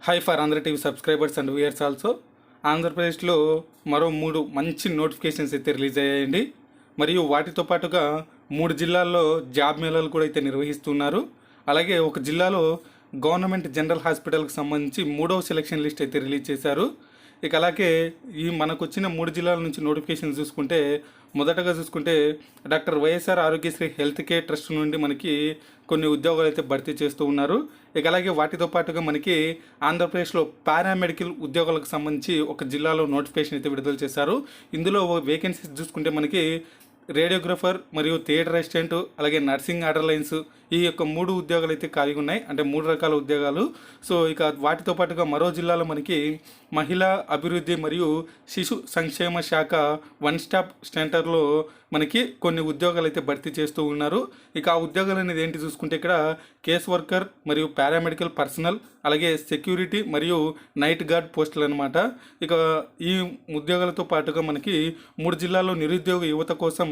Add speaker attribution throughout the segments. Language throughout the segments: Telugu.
Speaker 1: High for Andhra TV subscribers and viewers also. ఆంధ్రప్రదేశ్లో మరో 3 మంచి నోటిఫికేషన్స్ అయితే రిలీజ్ అయ్యాయండి. మరియు వాటితో పాటుగా 3 జిల్లాల్లో జాబ్ మేళాలు కూడా అయితే నిర్వహిస్తున్నారు. అలాగే ఒక జిల్లాలో గవర్నమెంట్ జనరల్ హాస్పిటల్కి సంబంధించి 3వ సెలక్షన్ లిస్ట్ అయితే రిలీజ్ చేశారు. ఇక అలాగే మనకు వచ్చిన 3 జిల్లాల నుంచి నోటిఫికేషన్ చూసుకుంటే, మొదటగా చూసుకుంటే doctor YSR Aarogyasri health care trust నుండి మనకి కొన్ని ఉద్యోగాలు అయితే భర్తీ చేస్తూ ఉన్నారు. ఇక అలాగే వాటితో పాటుగా మనకి ఆంధ్రప్రదేశ్లో పారామెడికల్ ఉద్యోగాలకు సంబంధించి ఒక జిల్లాలో నోటిఫికేషన్ అయితే విడుదల చేశారు. ఇందులో వేకెన్సీస్ చూసుకుంటే మనకి రేడియోగ్రఫర్ మరియు థియేటర్ అసిస్టెంట్, అలాగే నర్సింగ్ ఆర్డర్ లైన్స్, ఈ యొక్క 3 ఉద్యోగాలు అయితే ఖాళీగా ఉన్నాయి. అంటే 3 రకాల ఉద్యోగాలు. సో ఇక వాటితో పాటుగా మరో జిల్లాలో మనకి మహిళా అభివృద్ధి మరియు శిశు సంక్షేమ శాఖ వన్ స్టాప్ సెంటర్లో మనకి కొన్ని ఉద్యోగాలు అయితే భర్తీ చేస్తూ ఉన్నారు. ఇక ఆ ఉద్యోగాలు అనేది ఏంటి చూసుకుంటే ఇక్కడ కేస్ వర్కర్ మరియు పారామెడికల్ పర్సనల్, అలాగే సెక్యూరిటీ మరియు నైట్ గార్డ్ పోస్టులు అనమాట. ఇక ఈ ఉద్యోగాలతో పాటుగా మనకి 3 జిల్లాల్లో నిరుద్యోగ యువత కోసం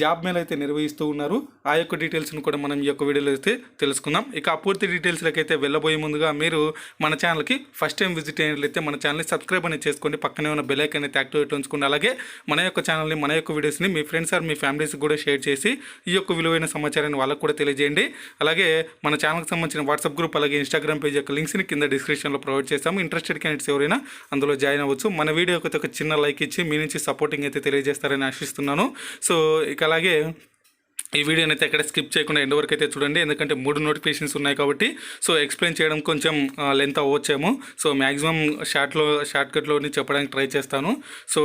Speaker 1: జాబ్ మేళ అయితే నిర్వహిస్తూ ఉన్నారు. ఆ యొక్క డీటెయిల్స్ని కూడా మనం ఈ యొక్క వీడియోలో అయితే తెలుసుకుందాం. ఇక ఆ పూర్తి డీటెయిల్స్లోకి అయితే వెళ్ళబోయే ముందుగా మీరు మన ఛానల్కి ఫస్ట్ టైం విజిట్ అయినట్లయితే మన ఛానల్ని సబ్స్క్రైబ్ అనేది చేసుకోండి, పక్కనే ఉన్న బెల్ ఐకాన్ అయితే యాక్టివేట్ ఉంచుకోండి. అలాగే మన యొక్క ఛానల్ని, మన యొక్క వీడియోస్ని మీ ఫ్రెండ్స్ ఆర్ మీ ఫ్యామిలీస్కి కూడా షేర్ చేసి ఈ యొక్క విలువైన సమాచారాన్ని వాళ్ళకు కూడా తెలియజేయండి. అలాగే మన ఛానల్కి సంబంధించిన వాట్సాప్ గ్రూప్ అలాగే ఇన్స్టాగ్రామ్ పేజ్ యొక్క లింక్స్ని కింద డిస్క్రిప్షన్లో ప్రొవైడ్ చేస్తాము. ఇంట్రెస్టెడ్ క్యాండిడేట్స్ ఎవరైనా అందులో జాయిన్ అవ్వచ్చు. మన వీడియోకి ఒక చిన్న లైక్ ఇచ్చి మీ నుంచి సపోర్టింగ్ అయితే తెలియజేస్తారని ఆశిస్తున్నాను. సో ఇక అలాగే ఈ వీడియోని అయితే ఎక్కడ స్కిప్ చేయకుండా ఎండ్ వరకు అయితే చూడండి, ఎందుకంటే 3 నోటిఫికేషన్స్ ఉన్నాయి కాబట్టి సో ఎక్స్ప్లెయిన్ చేయడం కొంచెం లెంత్ అవ్వచ్చేమో. సో మ్యాక్సిమం షార్ట్కట్లోని చెప్పడానికి ట్రై చేస్తాను. సో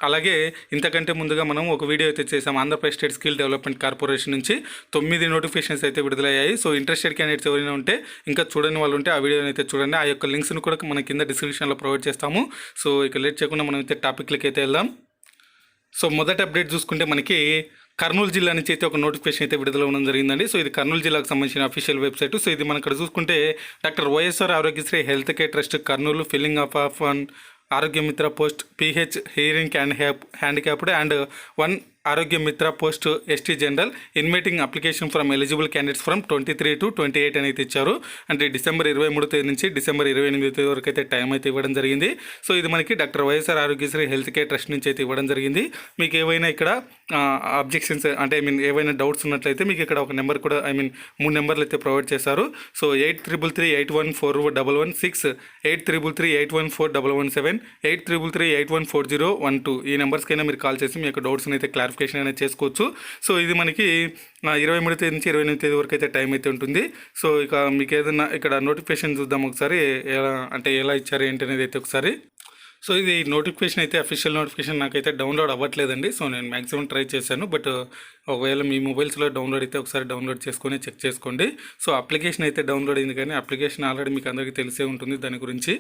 Speaker 1: అలాగే ఇంతకంటే ముందుగా మనం ఒక వీడియో అయితే చేసాం. Andhra Pradesh state skill development corporation నుంచి 9 నోటిఫికేషన్స్ అయితే విడుదలయ్యాయి. సో ఇంట్రెస్టెడ్ క్యాండిడేట్స్ ఎవరైనా ఉంటే, ఇంకా చూడని వాళ్ళు ఉంటే ఆ వీడియోని అయితే చూడండి. ఆ యొక్క లింక్స్ని కూడా మన కింద డిస్క్రిప్షన్లో ప్రొవైడ్ చేస్తాము. సో ఇక లేట్ చేయకుండా మనం అయితే టాపిక్లకి అయితే వెళ్దాం. సో మొదటి అప్డేట్ చూసుకుంటే మనకి కర్నూలు జిల్లా నుంచి అయితే ఒక నోటిఫికేషన్ అయితే విడుదల ఉండడం జరిగిందండి. సో ఇది కర్నూలు జిల్లాకు సంబంధించిన అఫీషియల్ వెబ్సైట్. సో ఇది మనం ఇక్కడ చూసుకుంటే doctor YSR Aarogyasri health care trust Kurnool filling of one ఆరోగ్య మిత్ర post pH hearing and handicapped and 1 ఆరోగ్య మిత్ర post ST general inviting application from eligible candidates from 23 to 28 అని అయితే ఇచ్చారు. అంటే డిసెంబర్ 23 తేదీ నుంచి డిసెంబర్ 28 తేదీ వరకు అయితే టైం అయితే ఇవ్వడం జరిగింది. సో ఇది మనకి doctor YSR Aarogyasri health care trust నుంచి అయితే ఇవ్వడం జరిగింది. మీకు ఏవైనా ఇక్కడ అబ్జెక్షన్స్ అంటే ఏవైనా డౌట్స్ ఉన్నట్లయితే మీకు ఇక్కడ ఒక నెంబర్ కూడా 3 నెంబర్లు అయితే ప్రొవైడ్ చేశారు. సో 8333814116, 8333814117, 8333814012 ఈ నెంబర్స్కైనా మీరు కాల్ చేసి మీ యొక్క డౌట్స్ని అయితే క్లారిఫికేషన్ అనేది చేసుకోవచ్చు. సో ఇది మనకి 23 తేదీ నుంచి 28 తేదీ వరకు అయితే టైం అయితే ఉంటుంది. సో ఇక మీకు ఏదైనా ఇక్కడ నోటిఫికేషన్ చూద్దాం ఒకసారి, ఎలా ఇచ్చారు ఏంటి అనేది అయితే ఒకసారి. సో ఇది నోటిఫికేషన్ అయితే అఫీషియల్ నోటిఫికేషన్ నాకైతే డౌన్లోడ్ అవ్వట్లేదండి. సో నేను మ్యాక్సిమం ట్రై చేశాను, బట్ ఒకవేళ మీ మొబైల్స్లో డౌన్లోడ్ అయితే ఒకసారి డౌన్లోడ్ చేసుకొని చెక్ చేసుకోండి. సో అప్లికేషన్ అయితే డౌన్లోడ్ అయింది, కానీ అప్లికేషన్ ఆల్రెడీ మీకు అందరికీ తెలిసే ఉంటుంది దాని గురించి.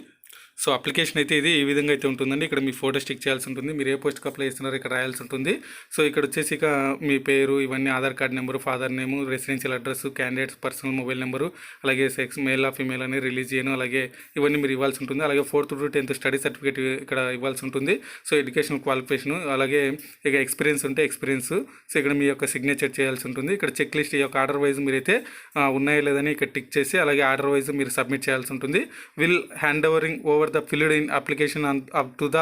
Speaker 1: సో అప్లికేషన్ అయితే ఇది ఈ విధంగా అయితే ఉంటుందండి. ఇక్కడ మీ ఫోటో స్టిక్ చేయాల్సి ఉంటుంది, మీరు ఏ పోస్ట్కి అప్లై చేస్తున్నారో ఇక్కడ రాయాల్సి ఉంటుంది. సో ఇక్కడ వచ్చేసి ఇక మీ పేరు, ఇవన్నీ Aadhaar card number, father name, residential address, candidates personal mobile number, అలాగే సెక్స్ మేల్ ఫీమేల్ అని రిలీజియన్, అలాగే ఇవన్నీ మీరు ఇవ్వాల్సి ఉంటుంది. అలాగే 4th to 10th study certificate ఇక్కడ ఇవ్వాల్సి ఉంటుంది. సో ఎడ్యుకేషన్ క్వాలిఫికేషన్, అలాగే ఇక ఎక్స్పీరియన్స్ ఉంటే ఎక్స్పీరియన్స్. సో ఇక్కడ మీ యొక్క సిగ్నేచర్ చేయాల్సి ఉంటుంది. ఇక్కడ చెక్ లిస్ట్ ఈ యొక్క ఆర్డర్ వైజ్ మీరైతే ఉన్నాయో లేదని ఇక్కడ టిక్ చేసి అలాగే ఆర్డర్ వైజ్ మీరు సబ్మిట్ చేయాల్సి ఉంటుంది. Will hand overing over the filled in application up to the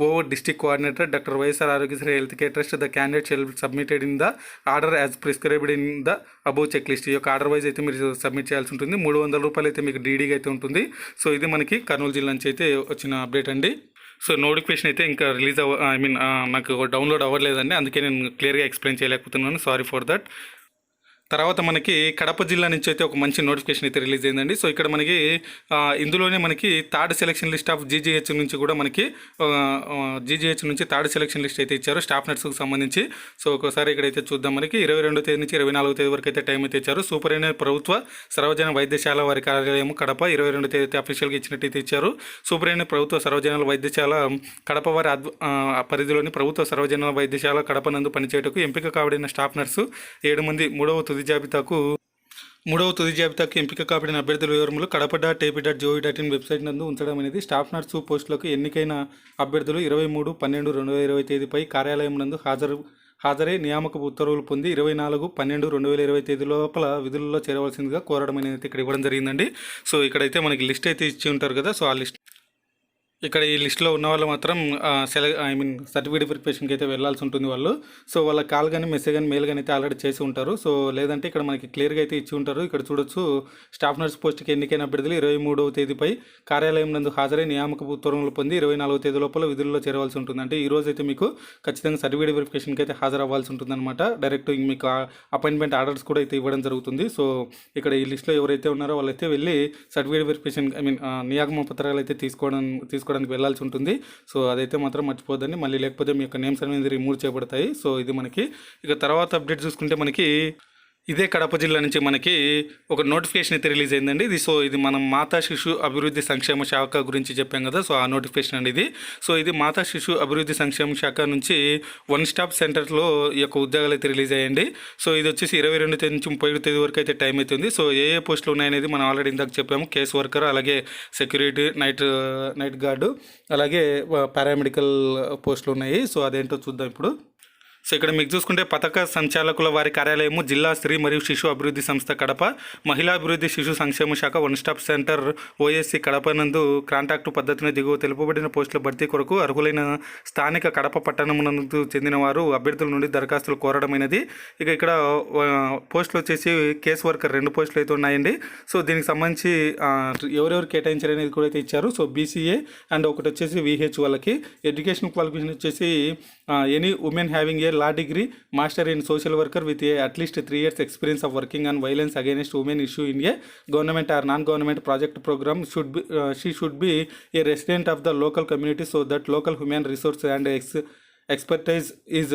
Speaker 1: over district coordinator doctor YSR Aarogyasri health care trust the candidate shall submitted in the order as prescribed in the above check list. ఈ యొక్క ఆర్డర్ వైజ్ అయితే మీరు సబ్మిట్ చేయాల్సి ఉంటుంది. 300 రూపాయలు అయితే మీకు డీడీగా అయితే ఉంటుంది. సో ఇది మనకి కర్నూలు జిల్లా నుంచి అయితే వచ్చిన అప్డేట్ అండి. సో నోటిఫికేషన్ అయితే ఇంకా రిలీజ్ నాకు డౌన్లోడ్ అవ్వలేదండి, అందుకే నేను క్లియర్గా ఎక్స్ప్లెయిన్ చేయలేకపోతున్నాను. Sorry for that. తర్వాత మనకి కడప జిల్లా నుంచి అయితే ఒక మంచి నోటిఫికేషన్ అయితే రిలీజ్ అయిందండి. సో ఇక్కడ మనకి ఇందులోనే మనకి 3rd selection list of GGH నుంచి కూడా మనకి జీజీహెచ్ నుంచి 3rd సెలక్షన్ లిస్ట్ అయితే ఇచ్చారు స్టాఫ్ నర్సుకు సంబంధించి. సో ఒకసారి ఇక్కడైతే చూద్దాం. మనకి 22 తేదీ నుంచి 24 తేదీ వరకు అయితే టైం అయితే ఇచ్చారు. సూపరింటెండెంట్ ప్రభుత్వ సర్వజన వైద్యశాల వారి కార్యాలయం కడప 22 తేదీ అయితే అఫీషియల్గా ఇచ్చినట్టయితే ఇచ్చారు. సూపరింటెండెంట్ ప్రభుత్వ సర్వజనాల వైద్యశాల కడప వారి పరిధిలోని ప్రభుత్వ సర్వజన వైద్యశాల కడప నందు పనిచేయటకు ఎంపిక కాబడిన స్టాఫ్ నర్సు 7 మంది మూడవ తుది జాబితాకు ఎంపిక కాబడిన అభ్యర్థుల వివరములు కడప.ఏపీ.gov.in వెబ్సైట్ నందు ఉంచడం అనేది స్టాఫ్ నర్సు పోస్టులకు ఎన్నికైన అభ్యర్థులు 23/12/2020 తేదీపై కార్యాలయం నందు హాజరై నియామక ఉత్తర్వులు పొంది 24/12/2020 తేదీ లోపల విధులలో చేరవలసిందిగా కోరడం అనేది ఇక్కడ ఇవ్వడం జరిగిందండి. సో ఇక్కడైతే మనకి లిస్ట్ అయితే ఇచ్చి ఉంటారు కదా, సో ఆ లిస్ట్ ఇక్కడ ఈ లిస్ట్లో ఉన్న వాళ్ళు మాత్రం సర్టిఫికేట్ వెరిఫికేషన్కి అయితే వెళ్ళాల్సి ఉంటుంది వాళ్ళు. సో వాళ్ళ కాల్ కానీ మెసేజ్ కానీ మెయిల్ కానీ అయితే ఆల్రెడీ చేసి ఉంటారు. సో లేదంటే ఇక్కడ మనకి క్లియర్గా అయితే ఇచ్చి ఉంటారు. ఇక్కడ చూడొచ్చు, స్టాఫ్ నర్స్ పోస్ట్కి ఎన్నికైన అభ్యర్థులు 23వ తేదీపై కార్యాలయం నందు హాజరై నియామక ఉత్తర్వులు పొంది 24వ తేదీ లోపల విధుల్లో చేరవలసి ఉంటుంది. అంటే ఈ రోజు అయితే మీకు ఖచ్చితంగా సర్టిఫికేట్ వెరిఫికేషన్కి అయితే హాజరవ్వాల్సి ఉంటుంది అనమాట. డైరెక్ట్ మీకు అపాయింట్మెంట్ ఆర్డర్స్ కూడా అయితే ఇవ్వడం జరుగుతుంది. సో ఇక్కడ ఈ లిస్ట్లో ఎవరైతే ఉన్నారో వాళ్ళైతే వెళ్ళి సర్టిఫికేట్ వెరిఫికేషన్ నియామక పత్రాలు అయితే తీసుకోవడానికి వెళ్ళాల్సి ఉంటుంది. సో అదైతే మాత్రం మర్చిపోద్దండి, మళ్ళీ లేకపోతే మీ యొక్క నేమ్స్ అనేది రిమూవ్ చేయబడతాయి. సో ఇది మనకి ఇక తర్వాత అప్డేట్ చూసుకుంటే మనకి ఇదే కడప జిల్లా నుంచి మనకి ఒక నోటిఫికేషన్ అయితే రిలీజ్ అయిందండి. ఇది మనం మాతా శిశు అభివృద్ధి సంక్షేమ శాఖ గురించి చెప్పాం కదా, సో ఆ నోటిఫికేషన్ అండి ఇది. సో ఇది మాతా శిశు అభివృద్ధి సంక్షేమ శాఖ నుంచి వన్ స్టాప్ సెంటర్లో ఈ యొక్క ఉద్యోగాలు అయితే రిలీజ్ అయ్యండి. సో ఇది వచ్చేసి 22 తేదీ నుంచి 30 తేదీ వరకు అయితే టైం అవుతుంది. సో ఏ పోస్టులు ఉన్నాయనేది మనం ఆల్రెడీ ఇందాక చెప్పాము. కేస్ వర్కర్, అలాగే సెక్యూరిటీ, నైట్ గార్డు, అలాగే పారామెడికల్ పోస్టులు ఉన్నాయి. సో అదేంటో చూద్దాం ఇప్పుడు. సో ఇక్కడ మీకు చూసుకుంటే పథక సంచాలకుల వారి కార్యాలయము జిల్లా స్త్రీ మరియు శిశు అభివృద్ధి సంస్థ కడప, మహిళా అభివృద్ధి శిశు సంక్షేమ శాఖ one stop centre OSC Kadapa నందు కాంటాక్టు పద్ధతిని దిగువ తెలుపబడిన పోస్టుల భర్తీ కొరకు అర్హులైన స్థానిక కడప పట్టణమునందు చెందిన వారు అభ్యర్థుల నుండి దరఖాస్తులు కోరడమైనది. ఇక ఇక్కడ పోస్టులు వచ్చేసి కేస్ వర్కర్ 2 పోస్టులు అయితే ఉన్నాయండి. సో దీనికి సంబంధించి ఎవరెవరు కేటాయించారు అనేది కూడా అయితే ఇచ్చారు. సో బీసీఏ అండ్ ఒకటి వచ్చేసి విహెచ్ వాళ్ళకి. ఎడ్యుకేషన్ క్వాలిఫికేషన్ వచ్చేసి any women having a law degree, master in social worker with at least 3 years experience of working on violence against women issue in a government or non-government project program she should be a resident of the local community so that local human resource and expertise is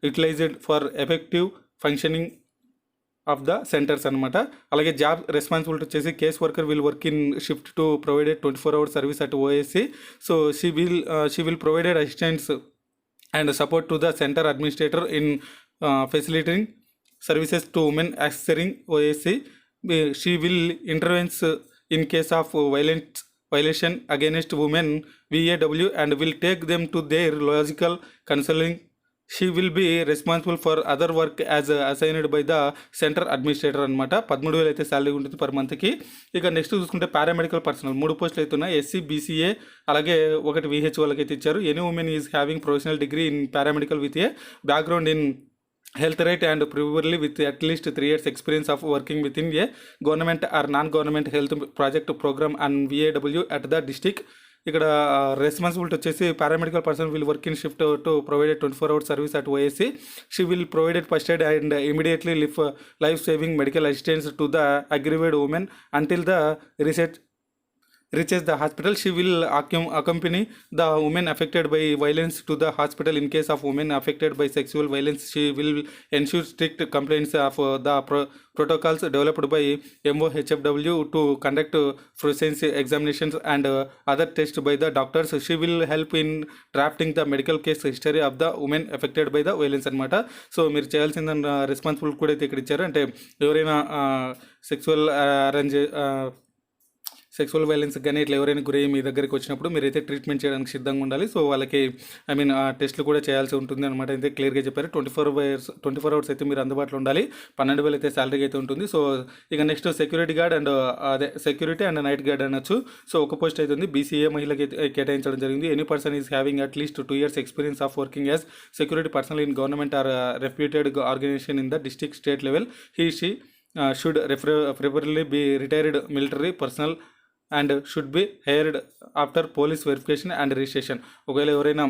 Speaker 1: utilized for effective functioning of the centres అనమాట. అలాగే జాబ్ రెస్పాన్సిబిలిటీ వచ్చేసి case worker will work in shift to provided 24 hours service at OSC. So she will provided assistants and support to the center administrator in facilitating services to women accessing OSC. She will intervene in case of violation against women VAW and will take them to their logical counseling. She will be responsible for other work as assigned by the centre administrator అనమాట. 13,000 అయితే శాలరీ ఉంటుంది పర్ మంత్కి. ఇక నెక్స్ట్ చూసుకుంటే పారామెడికల్ పర్సనల్ 3 పోస్టులు అయితే ఉన్నాయి. ఎస్సీ, బీసీఏ, అలాగే ఒకటి విహెచ్ వాళ్ళకి అయితే ఇచ్చారు. Any women is having professional degree in paramedical with a background in health right and preferably with at least 3 years experience of working within a government or non-government health project program and VAW at the district. ఇక్కడ రెస్పాన్సిబిలిటీ వచ్చేసి paramedical person will work in shift to provided 24 hours service at OSC. She will provided first aid and immediately life saving medical assistance to the aggrieved woman until the reaches the hospital. She will accompany the women affected by violence to the hospital. In case of women affected by sexual violence, she will ensure strict compliance of the protocols developed by MOHFW to conduct forensic examinations and other tests by the doctors. She will help in drafting the medical case history of the women affected by the violence అనమాట. సో మీరు చేయాల్సిన రెస్పాన్సిబిలిటీ కూడా అయితే ఇక్కడ ఇచ్చారు. అంటే ఎవరైనా సెక్సువల్ వైలెన్స్ కానీ ఇట్లా ఎవరైనా గురయ్యి మీ దగ్గరికి వచ్చినప్పుడు మీరైతే ట్రీట్మెంట్ చేయడానికి సిద్ధంగా ఉండాలి. సో వాళ్ళకి టెస్ట్లు కూడా చేయాల్సి ఉంటుంది అనమాట. అయితే క్లియర్గా చెప్పారు. 24 hours అయితే మీరు అందుబాటులో ఉండాలి. 12,000 అయితే శాలరీకి అయితే ఉంటుంది. సో ఇక next security guard and security and night guard అనొచ్చు. సో ఒక పోస్ట్ అయితే ఉంది. బీసీఏ మహిళకి కేటాయించడం జరిగింది. Any person is having at least 2 years experience of working as security personnel in government or reputed organisation in the district state level. She should preferably be retired military personnel and should be hired after police verification and registration. ఒకవేళ ఎవరైనా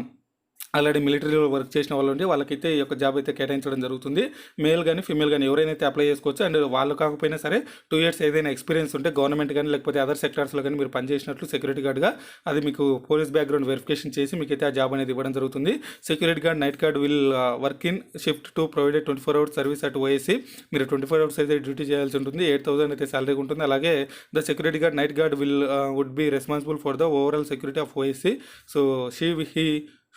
Speaker 1: ఆల్రెడీ మిలిటరీలో వర్క్ చేసిన వాళ్ళు ఉంటే వాళ్ళకైతే ఈ యొక్క జాబ్ అయితే కేటాయించడం జరుగుతుంది. మేల్ కానీ ఫీమేల్ కానీ ఎవరైనా అప్లై చేసుకోవచ్చు. అండ్ వాళ్ళు కాకపోయినా సరే 2 years ఏదైనా ఎక్స్పీరియన్స్ ఉంటే గవర్నమెంట్ కానీ లేకపోతే అదర్ సెక్టార్స్లో కానీ మీరు పనిచేసినట్లు సెక్యూరిటీ గార్డ్గా అది మీకు పోలీస్ బ్యాక్గ్రౌండ్ వెరిఫికేషన్ చేసి మీకైతే ఆ జాబ్ అనేది ఇవ్వడం జరుగుతుంది. Security guard night gourd will work in shift to provided 24 hours service at OSC. మీరు 24 hours అయితే డ్యూటీ చేయాల్సి ఉంటుంది. 8,000 అయితే శాలరీ ఉంటుంది. అలాగే the security guard night guard would be responsible for the overall security of OSC. So he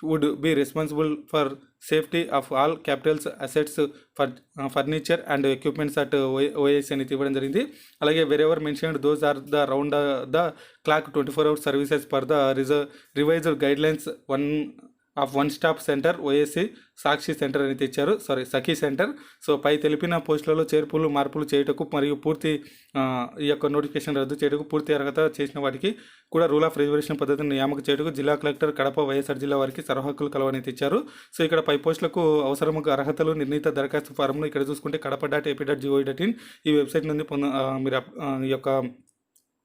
Speaker 1: would be responsible for safety of all capitals assets for furniture and equipments at OAS అనేది ఇవ్వడం జరిగింది. అలాగే wherever mentioned those are the round the clock 24 hours services per the revised guidelines of one stop centre OSC Sakshi centre అని తెచ్చారు, సఖీ సెంటర్. సో పై తెలిపిన పోస్టులలో చేర్పులు మార్పులు చేయుటకు మరియు పూర్తి ఈ యొక్క నోటిఫికేషన్ రద్దు చేయుటకు పూర్తి అర్హత చేసిన వాటికి కూడా రూల్ ఆఫ్ రిజర్వేషన్ పద్ధతిని నియామకం చేయుటకు జిల్లా కలెక్టర్ కడప వైఎస్ఆర్ జిల్లా వారికి సర్వహక్కులు కలవని తెచ్చారు. సో ఇక్కడ పై పోస్టులకు అవసరముగా అర్హతలు నిర్ణీత దరఖాస్తు ఫారంను ఇక్కడ చూసుకుంటే kadapa.ap.gov.in ఈ వెబ్సైట్ నుండి మీరు ఈ యొక్క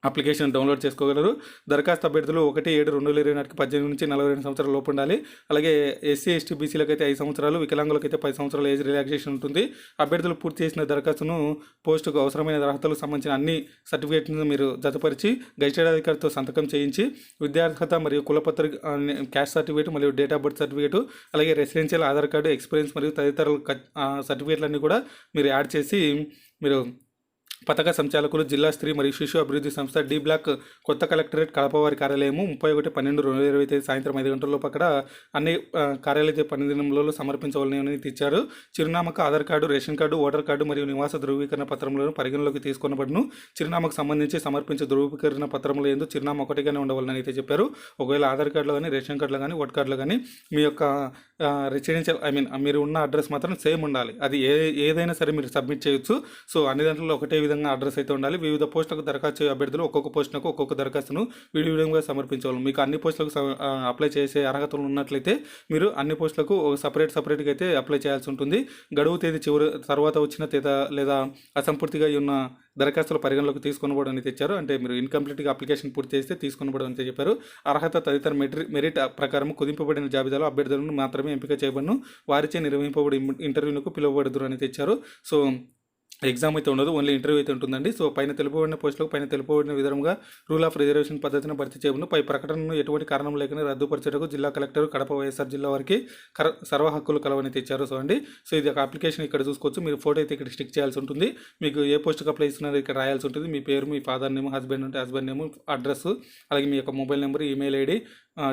Speaker 1: అప్లికేషన్ డౌన్లోడ్ చేసుకోగలరు. దరఖాస్తు అభ్యర్థులు 1/7/2020 నాటికి 18 నుంచి 42 సంవత్సరాల లోపు ఉండాలి. అలాగే ఎస్సీ ఎస్టీ బీసీలకు అయితే 5 సంవత్సరాలు, వికలాంగులకైతే 10 సంవత్సరాల ఏజ్ రిలాక్సేషన్ ఉంటుంది. అభ్యర్థులు పూర్తి చేసిన దరఖాస్తును పోస్టుకు అవసరమైన అర్హతలకు సంబంధించిన అన్ని సర్టిఫికేట్లను మీరు జతపరిచి గెజిటెడ్ అధికారితో సంతకం చేయించి విద్యార్హత మరియు కులపత్ర క్యాస్ట్ సర్టిఫికేట్ మరియు డేట్ ఆఫ్ బర్త్ సర్టిఫికేట్ అలాగే రెసిడెన్షియల్ ఆధార్ కార్డు ఎక్స్పీరియన్స్ మరియు తదితర సర్టిఫికేట్లన్నీ కూడా మీరు యాడ్ చేసి మీరు పథక సంచాలకులు జిల్లా స్త్రీ మరియు శిశు అభివృద్ధి సంస్థ డి బ్లాక్ కొత్త కలెక్టరేట్ కడప వారి కార్యాలయము 31/12/2020 సాయంత్రం 5 గంటలలోపు అక్కడ అన్ని కార్యాలయ పనిదినంలో సమర్పించవాలని ఇచ్చారు. చిరునామాకు Aadhaar card, ration card, voter card మరియు నివాస ధృవీకరణ పత్రములను పరిగణలోకి తీసుకొనబడును. చిరునామాకు సంబంధించి సమర్పించే ధృవీకరణ పత్రములు ఏందో చిరునామా ఒకటిగానే ఉండవాలని అయితే చెప్పారు. ఒకవేళ ఆధార్ కార్డులో కానీ, రేషన్ కార్డులో కానీ, ఓటర్ కార్డులో కానీ మీ యొక్క రెసిడెన్షియల్ మీరు ఉన్న అడ్రస్ మాత్రం సేమ్ ఉండాలి. అది ఏదైనా సరే మీరు సబ్మిట్ చేయొచ్చు. సో అన్ని దాంట్లో ఒకటే విధంగా అడ్రస్ అయితే ఉండాలి. వివిధ పోస్టులకు దరఖాస్తు అభ్యర్థులు ఒక్కొక్క పోస్టులకు ఒక్కొక్క దరఖాస్తును విడివిధంగా సమర్పించాలి. మీకు అన్ని పోస్టులకు అప్లై చేసే అర్హతలు ఉన్నట్లయితే మీరు అన్ని పోస్టులకు సపరేట్గా అయితే అప్లై చేయాల్సి ఉంటుంది. గడువు తేదీ తర్వాత వచ్చిన లేదా అసంపూర్తిగా ఉన్న దరఖాస్తుల పరిగణలోకి తీసుకొనబడడం అని తెచ్చారు. అంటే మీరు ఇన్కంప్లీట్గా అప్లికేషన్ పూర్తి చేస్తే తీసుకొనబడడం అని చెప్పారు. అర్హత తదితర మెరిట్ ప్రకారం కుదింపబడిన జాబితాలో అభ్యర్థులను మాత్రమే ఎంపిక చేయబడును. వారిచే నిర్వహింపబడి ఇంటర్వ్యూలకు పిలువబడదురు అని తెచ్చారు. సో ఎగ్జామ్ అయితే ఉండదు, ఓన్లీ ఇంటర్వ్యూ అయితే ఉంటుందండి. సో పైన తెలుపబడిన పోస్టులకు పైన తెలుపబడిన విధంగా రూల్ ఆఫ్ రిజర్వేషన్ పద్ధతిని భర్తీ చేయబడును. పై ప్రకటనను ఎటువంటి కారణం లేకుండా రద్దుపరచడానికి జిల్లా కలెక్టర్ కడప వైఎస్ఆర్ జిల్లా వారికి సర్వ హక్కులు కలవని తెచ్చారు. సో సో ఇది ఒక అప్లికేషన్ ఇక్కడ చూసుకోవచ్చు. మీరు ఫోటో అయితే ఇక్కడ స్టిక్ చేయాల్సి ఉంటుంది. మీకు ఏ పోస్టుకు అప్లై ఇస్తున్నారో ఇక్కడ రాయాల్సి ఉంటుంది. మీ పేరు, మీ ఫాదర్ నేమ్, హస్బెండ్ ఉంటే హస్బెండ్ నేమ్, అడ్రస్, అలాగే మీ యొక్క mobile number, email ID,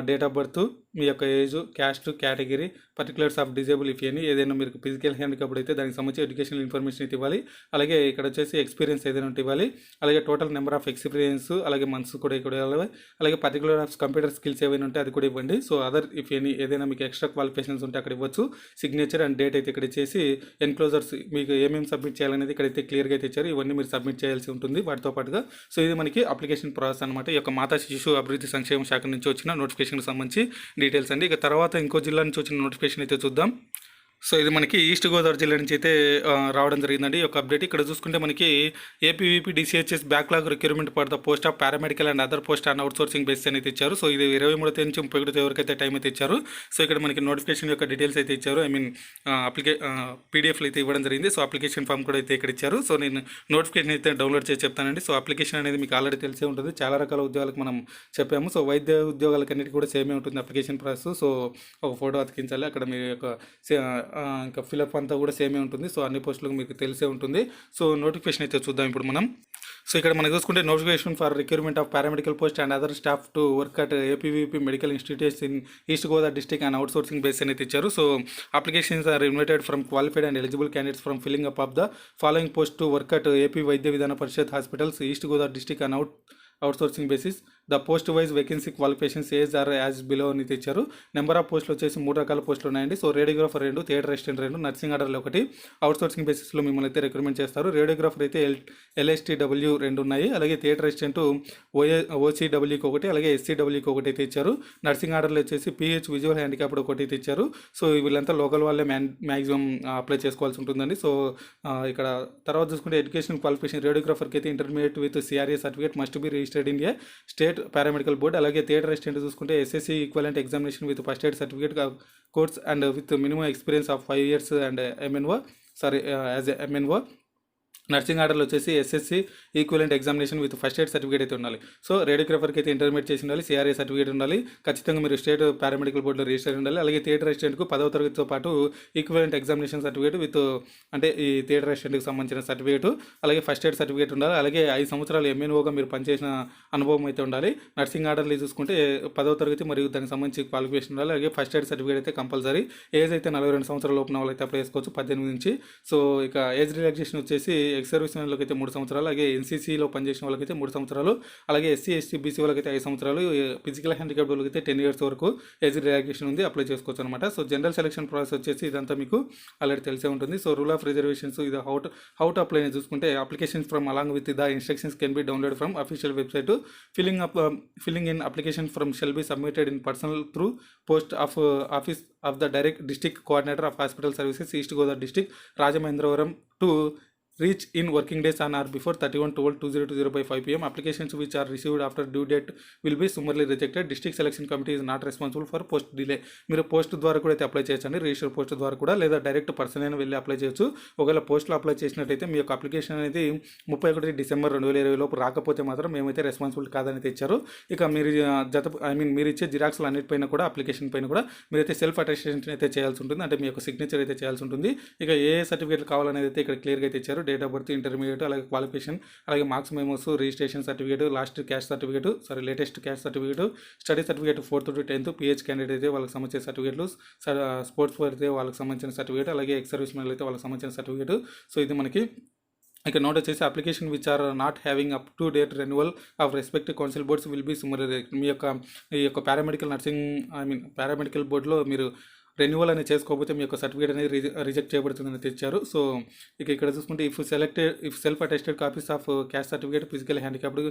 Speaker 1: date of birth, మీ యొక్క age, caste, category, particulars of disable if any, ఏదైనా మీకు ఫిజికల్ హ్యాండిక్యాప్ అయితే దానికి సంబంధించి ఎడ్యుకేషనల్ ఇన్ఫర్మేషన్ అయితే ఇవ్వాలి. అలాగే ఇక్కడ వచ్చేసి ఎక్స్పీరియన్స్ ఏదైనా ఉంటే ఇవ్వాలి. అలాగే టోటల్ నెంబర్ ఆఫ్ ఎక్స్పీరియన్స్, అలాగే మంత్స్ కూడా ఇక్కడ ఇవ్వాలి. అలాగే పర్టికులర్ ఆఫ్ కంప్యూటర్ స్కిల్స్ ఏమైనా ఉంటే అది కూడా ఇవ్వండి. సో అదర్ ఇఫ్ ఎనీ ఏదైనా మీకు ఎక్స్ట్రా క్వాలిఫికేషన్స్ ఉంటే అక్కడ ఇవ్వచ్చు. సిగ్నేచర్ అండ్ డేట్ అయితే ఇక్కడ ఇచ్చేసి ఎన్క్లోజర్స్ మీకు ఏమేమి సబ్మిట్ చేయాలనేది ఇక్కడైతే క్లియర్గా అయితే ఇచ్చారు. ఇవన్నీ మీరు సబ్మిట్ చేయాల్సి ఉంటుంది వాటితో పాటుగా. సో ఇది మనకి అప్లికేషన్ ప్రాసెస్ అనమాట. ఈ యొక్క మాతా శిశు అభివృద్ధి సంక్షేమ శాఖ నుంచి వచ్చిన నోటిఫికేషన్కి సంబంధించి డీటెయిల్స్ అండి. ఇక తర్వాత ఇంకో జిల్లా నుంచి వచ్చిన నోటిఫికేషన్ అయితే చూద్దాం. సో ఇది మనకి ఈస్ట్ గోదావరి జిల్లా నుంచి అయితే రావడం జరిగిందండి ఈ యొక్క అప్డేట్. ఇక్కడ చూసుకుంటే మనకి APVP DCHS backlog recruitment for the post of paramedical and other post and outsourcing base అనేది ఇచ్చారు. సో ఇది 23 తేదీ నుంచి 31 తేదీ వరకు అయితే టైం అయితే ఇచ్చారు. సో ఇక్కడ మనకి నోటిఫికేషన్ యొక్క డీటెయిల్స్ అయితే ఇచ్చారు. పీడిఎఫ్లు అయితే ఇవ్వడం జరిగింది. సో అప్లికేషన్ ఫామ్ కూడా అయితే ఇక్కడ ఇచ్చారు. సో నేను నోటిఫికేషన్ అయితే డౌన్లోడ్ చేసి చెప్తానండి. సో అప్లికేషన్ అనేది మీకు ఆల్రెడీ తెలిసే ఉంటుంది. చాలా రకాల ఉద్యోగాలకు మనం చెప్పాము. సో వైద్య ఉద్యోగాలకన్నిటికీ కూడా సేమే ఉంటుంది అప్లికేషన్ ప్రాసెస్. సో ఒక ఫోటో అతికించాలి. అక్కడ మీ యొక్క ఇంకా ఫిలప్ అంతా కూడా సేమే ఉంటుంది. సో అన్ని పోస్టులకు మీకు తెలిసే ఉంటుంది. సో నోటిఫికేషన్ అయితే చూద్దాం ఇప్పుడు మనం. సో ఇక్కడ మనం చూసుకుంటే notification for recruitment of paramedical post and other staff to work at APVP medical institutes in East Godavari district and outsourcing base అనేది ఇచ్చారు. So applications are invited from qualified and eligible candidates from filling up of the following post to work at AP Vaidya Vidhana Parishad hospitals East Godavari district and outsourcing basis. The post wise vacancy qualifications age are as below అని తెచ్చారు. నెంబర్ ఆఫ్ పోస్టులు వచ్చేసి 3 రకాల పోస్టులు ఉన్నాయండి. So radiographer 2, theatre assistant 2, nursing ఆర్డర్లు 1, అవుట్సోర్సింగ్ బేసిస్లో మిమ్మల్ని అయితే రిక్రూట్మెంట్ చేస్తారు. రేడియోగ్రాఫర్ అయితే LSTW 2 ఉన్నాయి. అలాగే థియేటర్ అసిస్టెంట్ OCWకి 1, అలాగే SCWకి 1 అయితే ఇచ్చారు. నర్సింగ్ ఆర్డర్లు వచ్చేసి PH విజువల్ హ్యాండిక్యాప్డ్ 1 అయితే ఇచ్చారు. సో వీళ్ళంతా లోకల్ వాళ్ళే మ్యాక్సిమం అప్లై చేసుకోవాల్సి ఉంటుందండి. సో ఇక్కడ తర్వాత చూసుకుంటే ఎడ్యుకేషన్ క్వాలిఫికేషన్ రేడియోగ్రాఫర్కి అయితే intermediate with CRA certificate must be registered in a state paramedical board. అలాగే థియేటర్ అసిస్టెంట్ చూసుకుంటే SSC equivalent examination with first aid certificate course and with minimum experience of 5 years and as MNO. Nursing ఆర్డర్లు వచ్చేసి SSC equivalent examination with first aid certificate అయితే ఉండాలి. సో రేడియోగ్రాఫర్కి అయితే ఇంటర్మీడియట్ చేసి ఉండాలి, CRA సర్టిఫికేట్ ఉండాలి, ఖచ్చితంగా మీరు స్టేట్ పారామెడికల్ బోర్డులో రిజిస్టర్ ఉండాలి. అలాగే థియేటర్ అసిస్టెంట్కు 10వ తరగతితో పాటు ఈక్వలెంట్ ఎగ్జామినేషన్ సర్టిఫికేట్ విత్ అంటే ఈ థియేటర్ అసిస్టెంట్కి సంబంధించిన సర్టిఫికేట్, అలాగే ఫస్ట్ ఎయిడ్ సర్టిఫికేట్ ఉండాలి. అలాగే 5 సంవత్సరాలు MNOగా మీరు పనిచేసిన అనుభవం అయితే ఉండాలి. నర్సింగ్ ఆర్డర్లు చూసుకుంటే 10వ తరగతి మరియు దానికి సంబంధించి క్వాలిఫికేషన్ ఉండాలి. అలాగే ఫస్ట్ ఎయిడ్ సర్టిఫికేట్ అయితే కంపల్సరీ. ఏజ్ అయితే 42 సంవత్సరాల లోపున వాళ్ళైతే అప్లై చేసుకోవచ్చు 18 నుంచి. సో ఇక ఏజ్ రిలాక్సేషన్ వచ్చేసి ఎక్స్ సర్వీస్ మ్యాన్లకు అయితే 3 సంవత్సరాలు, అలాగే ఎన్సీసీలో పనిచేసిన వాళ్ళకైతే 3 సంవత్సరాలు, అలాగే ఎస్సీ ఎస్టీ బీసీ వాళ్ళకైతే 5 సంవత్సరాలు, ఫిజికల్ హ్యాండిక్యాప్డ్ వాళ్ళకైతే 10 ఇయర్స్ వరకు ఏజ్ రిలాక్సేషన్ ఉంది, అప్లై చేసుకోవచ్చు అనమాట. సో జనరల్ సెలక్షన్ ప్రాసెస్ వచ్చేసి ఇదంతా మీకు ఆల్రెడీ తెలిసే ఉంటుంది. సో రూల్ ఆఫ్ రిజర్వేషన్స్ ఇది హౌ టు అప్లై అని చూసుకుంటే applications from along with the instructions can be download from official website. Filling in application from shall be submitted in personal through post of office of the direct district coordinator of hospital services east Godavari district Rajamahendravaram to reach in working days on or before 31/12/2020 by 5 pm. Applications which are received after due date will be summarily rejected. District selection committee is not responsible for post delay. మీరు పోస్ట్ ద్వారా కూడా అయితే అప్లై చేయొచ్చండి, రిజిస్టర్ పోస్ట్ ద్వారా కూడా, లేదా డైరెక్ట్ పర్సన్ అయినా వెళ్ళి అప్లై చేయొచ్చు. ఒకవేళ పోస్ట్లో అప్లై చేసినట్టయితే మీ యొక్క అప్లికేషన్ అనేది 31 డిసెంబర్ 2020 లోపు రాకపోతే మాత్రం మేమైతే రెస్పాన్సిబుల్ కాదని తెచ్చారు. ఇక మీరు మీరు ఇచ్చే జిరాక్స్లు అన్నిటిపైన కూడా అప్లికేషన్ పైన కూడా మీరైతే సెల్ఫ్ అటెస్టేషన్ అయితే చేయాల్సి ఉంటుంది, అంటే మీ యొక్క సిగ్నేచర్ అయితే చేయాల్సి ఉంటుంది. ఇక ఏ సర్టిఫికేట్లు కావాలనేది అయితే ఇక్కడ క్లియర్గా అయితే ఇచ్చారు. డేట్ ఆఫ్ బర్త్, ఇంటర్మీడియట్, అలాగే క్వాలిఫికేషన్, అలాగే marks memos, registration certificate, latest caste certificate, study certificate 4th to 10th, pH candidate అయితే వాళ్ళకి సంబంధించిన సర్టిఫికేట్లు, స్పోర్ట్స్ అయితే వాళ్ళకి సంబంధించిన సర్టిఫికేట్, అలాగే ఎక్స్ సర్వీస్ మెన్ అయితే వాళ్ళకి సంబంధించిన సర్టిఫికేట్. సో ఇది మనకి ఇక నోట్ వచ్చేసి application which are not having up to date renewal of respective council boards will be similar. ఈ యొక్క పారామెడికల్ నర్సింగ్ పారామెడికల్ బోర్డులో మీరు రెన్యువల్ అనేది చేసుకోకపోతే మీ యొక్క సర్టిఫికేట్ అనేది రిజెక్ట్ చేయబడుతుందని తెచ్చారు. సో ఇక్కడ చూసుకుంటే if self attested copies of caste certificate, physical handicapped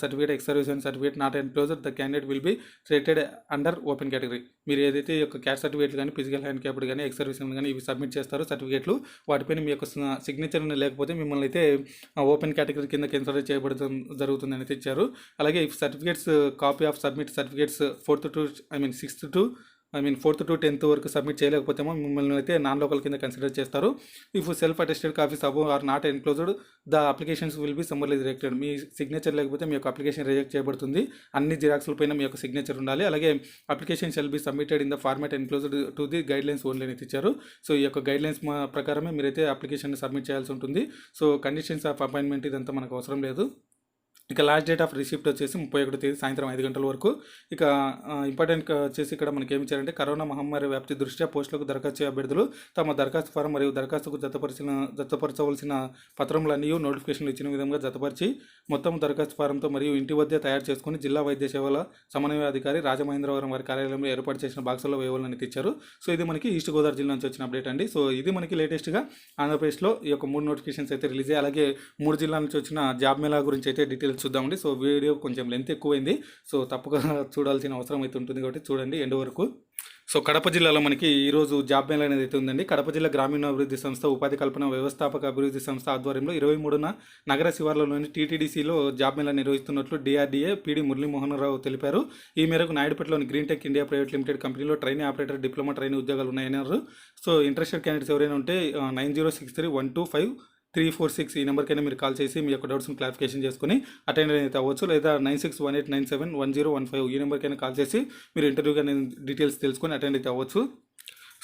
Speaker 1: certificate, ex service certificate not enclosed, the candidate will be rated under open category. మీరు ఏదైతే ఈ యొక్క క్యాస్ట్ సర్టిఫికేట్ కానీ, ఫిజికల్ హ్యాండిక్యాప్డ్ కానీ, ఎక్స్ సర్వీస్ కానీ ఇవి సబ్మిట్ చేస్తారో సర్టిఫికేట్లు, వాటిపైన మీ యొక్క సిగ్నేచర్ లేకపోతే మిమ్మల్ని అయితే ఓపెన్ కేటగిరీ కింద కన్సిడర్ చేయబడటం జరుగుతుందని తెచ్చారు. అలాగే if certificates copy of submit certificates 4th to 10th వరకు సబ్మిట్ చేయలేకపోతేమో మిమ్మల్ని అయితే నాన్ లోకల్ కింద కన్సిడర్ చేస్తారు. If self attested copies above are not enclosed, the applications will be summarily rejected. మీ సిగ్నేచర్ లేకపోతే మీ యొక్క అప్లికేషన్ రిజెక్ట్ చేయబడుతుంది. అన్ని జిరాక్స్ల పైన మీ యొక్క సిగ్నేచర్ ఉండాలి. అలాగే application shall be submitted in the format enclosed to the guidelines only అని ఇచ్చారు. సో ఈ యొక్క గైడ్లైన్స్ ప్రకారమే మీరైతే అప్లికేషన్ సబ్మిట్ చేయాల్సి ఉంటుంది. సో కండిషన్స్ ఆఫ్ అపాయింట్మెంట్ ఇదంతా మనకు అవసరం లేదు. ఇక లాస్ట్ డేట్ ఆఫ్ రిసిప్ట్ వచ్చేసి 31వ తేదీ సాయంత్రం 5 గంటల వరకు. ఇక ఇంపార్టెంట్ వచ్చేసి ఇక్కడ మనకి ఏమి ఇచ్చారంటే కరోనా మహమ్మారి వ్యాప్తి దృష్ట్యా పోస్టులకు దరఖాస్తు అభ్యర్థులు తమ దరఖాస్తు ఫారం మరియు దరఖాస్తుకు జతపరచవలసిన పత్రములన్నీ నోటిఫికేషన్లు ఇచ్చిన విధంగా జతపరిచి మొత్తం దరఖాస్తు ఫారంతో మరియు ఇంటి వద్ద తయారు చేసుకుని జిల్లా వైద్య సేవల సమన్వయాధికారి రాజమహేంద్రవరం వారి కార్యాలయంలో ఏర్పాటు చేసిన బాక్సుల్లో వేయాలని తెచ్చారు. సో ఇది మనకి ఈస్ట్ గోదావరి జిల్లా నుంచి వచ్చిన అప్డేట్ అండి. సో ఇది మనకి లేటెస్ట్గా ఆంధ్రప్రదేశ్లో ఈ యొక్క 3 నోటిఫికేషన్స్ అయితే రిలీజ్ అయ్యాయి. అలాగే 3 జిల్లాల నుంచి వచ్చిన జాబ్ మేళా గురించి అయితే డీటెయిల్స్ చూద్దామండి. సో వీడియో కొంచెం లెంత్ ఎక్కువైంది, సో తప్పక చూడాల్సిన అవసరం అయితే ఉంటుంది కాబట్టి చూడండి ఎండ్ వరకు. సో కడప జిల్లాలో మనకి ఈరోజు జాబ్ మేళా అనేది అయితే ఉందండి. కడప జిల్లా గ్రామీణాభివృద్ధి సంస్థ ఉపాధి కల్పన వ్యవస్థాపక అభివృద్ధి సంస్థ ఆధ్వర్యంలో 23న నగర శివార్లలోని టీటీడీసీలో జాబ్ మేళా నిర్వహిస్తున్నట్లు డిఆర్డీఏ పీడీ మురళీమోహన్ రావు తెలిపారు. ఈ మేరకు నాయుడుపేటలోని green tech India private limited కంపెనీలో ట్రైనీ ఆపరేటర్, డిప్లొమా ట్రైనీ ఉద్యోగాలు ఉన్నాయన్నారు. సో ఇంట్రెస్టెడ్ క్యాండిడేట్స్ ఎవరైనా ఉంటే 9063125346 ఈ నెంబర్కైనా మీరు కాల్ చేసి మీ యొక్క డౌట్స్ని క్లారిఫికేషన్ చేసుకుని అటెండ్ అయితే అవ్వచ్చు. లేదా 9618971015 ఈ నెంబర్కైనా కాల్ చేసి మీరు ఇంటర్వ్యూగా డీటెయిల్స్ తెలుసుకొని అటెండ్ అయితే అవ్వచ్చు.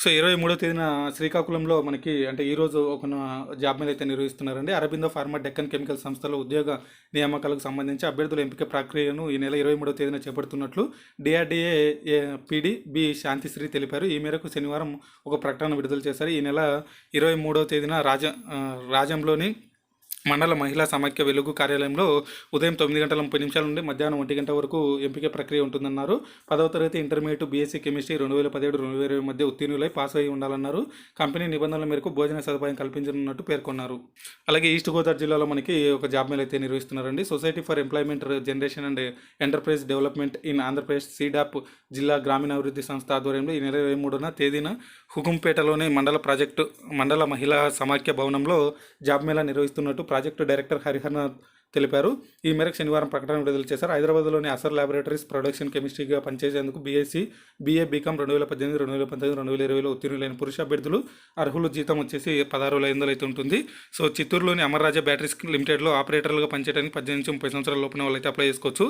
Speaker 1: సో 23వ తేదీన శ్రీకాకుళంలో మనకి అంటే ఈరోజు ఒక జాబ్ మేళా అయితే నిర్వహిస్తున్నారండి. అరబిందో ఫార్మా డెక్కన్ కెమికల్ సంస్థలో ఉద్యోగ నియామకాలకు సంబంధించి అభ్యర్థుల ఎంపిక ప్రక్రియను ఈ నెల 23వ తేదీన చేపడుతున్నట్లు డిఆర్డీఏ పీడీ బి శాంతిశ్రీ తెలిపారు. ఈ మేరకు శనివారం ఒక ప్రకటన విడుదల చేశారు. ఈ నెల 23వ తేదీన రాజంలోని మండల మహిళా సమాఖ్య వెలుగు కార్యాలయంలో ఉదయం 9:30 నుండి మధ్యాహ్నం 1 గంట వరకు ఎంపిక ప్రక్రియ ఉంటుందన్నారు. 10వ తరగతి ఇంటర్మీడియట్ బీఎస్సీ కెమిస్ట్రీ 2017-2020 మధ్య ఉత్తీర్ణులై పాస్ అయి ఉండాలన్నారు. కంపెనీ నిబంధనల మేరకు భోజన సదుపాయం కల్పించనున్నట్టు పేర్కొన్నారు. అలాగే ఈస్ట్ గోదావరి జిల్లాలో మనకి ఒక జాబ్ మేళా అయితే నిర్వహిస్తున్నారండి. Society for employment generation and enterprise development in Andhra Pradesh SEEDAP జిల్లా గ్రామీణాభివృద్ధి సంస్థ ఆధ్వర్యంలో ఈ నెల 23వ తేదీన హుకుంపేటలోని మండల మహిళా సమాఖ్య భవనంలో జాబ్ మేళా నిర్వహిస్తున్నట్టు ప్రాజెక్టు డైరెక్టర్ హరిహరనాథ్ తెలిపారు. ఈ మేరకు శనివారం ప్రకటన విడుదల చేశారు. హైదరాబాద్లోని అసర్ ల్యాబొరేటరీస్ ప్రొడక్షన్ కెమిస్ట్రీగా పనిచేసేందుకు BA బీకామ్ 2018, 2019, 2020లో ఉత్తీర్ణులైన పురుష అభ్యర్థులు అర్హులు జీతం వచ్చేసి 16,500 అయితే ఉంటుంది. సో చిత్తూరులోని అమర్ రాజా బ్యాటరీస్ లిమిటెడ్లో ఆపరేటర్లుగా పనిచేయడానికి 18 నుంచి 30 సంవత్సరాల లోపల వాళ్ళైతే అప్లై చేసుకోవచ్చు.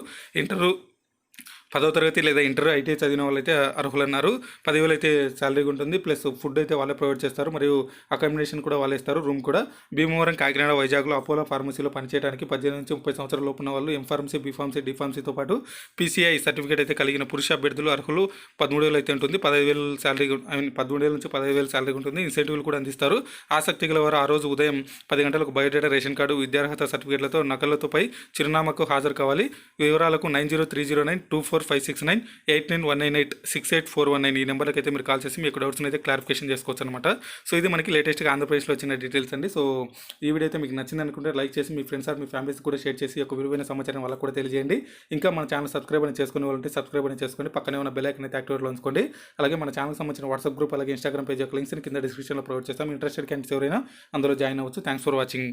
Speaker 1: 10వ తరగతి లేదా ఇంటర్ ఐటీఐ చదివిన వాళ్ళైతే అర్హులన్నారు. 10,000 అయితే శాలరీగా ఉంటుంది. ప్లస్ ఫుడ్ అయితే వాళ్ళే ప్రొవైడ్ చేస్తారు, మరియు అకామిడేషన్ కూడా వాళ్ళే ఇస్తారు, రూమ్ కూడా. భీమవరం, కాకినాడ, వైజాగ్లో అపోలో ఫార్మసీలో పనిచేయడానికి 18 నుంచి 30 సంవత్సరాల లోపు ఉన్న వాళ్ళు ఎంఫార్మసీ, బీఫార్మసీ, డీఫార్మసీతో పాటు పీసీఐ సర్టిఫికేట్ అయితే కలిగిన పురుష అభ్యర్థులు అర్హులు. 13,000 అయితే ఉంటుంది. 15,000 శాలరీ, 13,000 నుంచి 15,000 శాలరీ ఉంటుంది. ఇన్సెంటివ్లు కూడా అందిస్తారు. ఆసక్తి గల వారు ఆ రోజు ఉదయం 10 గంటలకు బయోడేటా, రేషన్ కార్డు, విద్యార్హత సర్టిఫికేట్లతో నకలతో పై చిరునామాకు హాజరు కావాలి. వివరాలకు 9030924569 8919868419 ఈ నెంబర్కి అయితే మీరు కాల్ చేసి మీకు డౌట్స్ని అయితే క్లారిఫికేషన్ చేసుకోవచ్చు అనమాట. సో ఇది మనకి లేటెస్ట్గా ఆంధ్రప్రదేశ్లో వచ్చిన డీటెయిల్స్ అండి. సో ఈ వీడియో అయితే మీకు నచ్చింది అనుకుంటే లైక్ చేసి మీ ఫ్రెండ్స్ ఆర్ మీ ఫ్యామిలీస్ కూడా షేర్ చేసి ఒక విలువైన సమాచారం వాళ్ళకి కూడా తెలియజేయండి. ఇంకా మన ఛానల్ సబ్స్క్రైబ్ అని చేసుకునే వాళ్ళంటే సబ్స్క్రైబ్ అని చేసుకోండి, పక్కనే ఉన్న బెల్ ఐకాన్ అయితే యాక్టివేట్లో ఉంచుకోండి. అలాగే మన ఛానల్ సంబంధించిన వాట్సాప్ గ్రూప్ అలాగే ఇన్స్టాగ్రామ్ పేజ్ యొక్క లింక్స్ని కింద డిస్క్రిప్షన్లో ప్రొవైడ్ చేస్తాం. ఇంట్రెస్టెడ్ క్యాండిడేట్స్ ఎవరైనా అందులో జాయిన్ అవ్వచ్చు. Thanks for watching.